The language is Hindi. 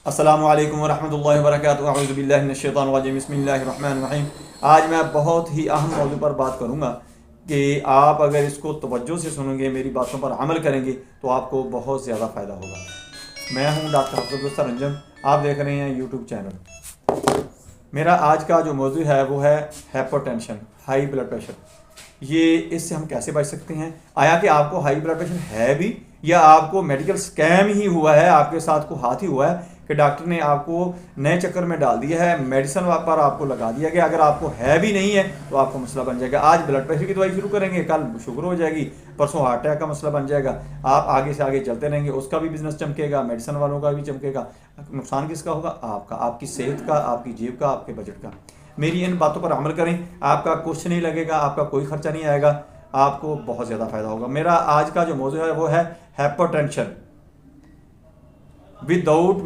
अस्सलामु अलैकुम वरहमतुल्लाहि वबरकातुहू। अऊज़ु बिल्लाहि मिनश शैतानिर रजीम। बिस्मिल्लाहिर रहमानिर रहीम। आज मैं बहुत ही अहम मौजू पर बात करूँगा कि आप अगर इसको तवज्जो से सुनेंगे, मेरी बातों पर अमल करेंगे तो आपको बहुत ज़्यादा फ़ायदा होगा। मैं हूँ डॉक्टर हफ्ज़ुल रंजन, आप देख रहे हैं यूट्यूब चैनल। मेरा आज का जो मौजू है वो है हाइपरटेंशन, हाई ब्लड प्रेशर। ये इससे हम कैसे बच सकते हैं? आया कि आपको हाई ब्लड प्रेशर है भी, या आपको मेडिकल स्कैम ही हुआ है, आपके साथ को हाथ ही हुआ है कि डॉक्टर ने आपको नए चक्कर में डाल दिया है, मेडिसिन पर आपको लगा दिया गया। अगर आपको है भी नहीं है तो आपको मसला बन जाएगा। आज ब्लड प्रेशर की दवाई शुरू करेंगे, कल शुगर हो जाएगी, परसों हार्ट अटैक का मसला बन जाएगा। आप आगे से आगे चलते रहेंगे, उसका भी बिजनेस चमकेगा, मेडिसिन वालों का भी चमकेगा। नुकसान किसका होगा? आपका, आपकी सेहत का, आपकी जेब का, आपके बजट का। मेरी इन बातों पर अमल करें, आपका कुछ नहीं लगेगा, आपका कोई खर्चा नहीं आएगा, आपको बहुत ज़्यादा फायदा होगा। मेरा आज का जो मौजू है वो है हाइपरटेंशन विदाउट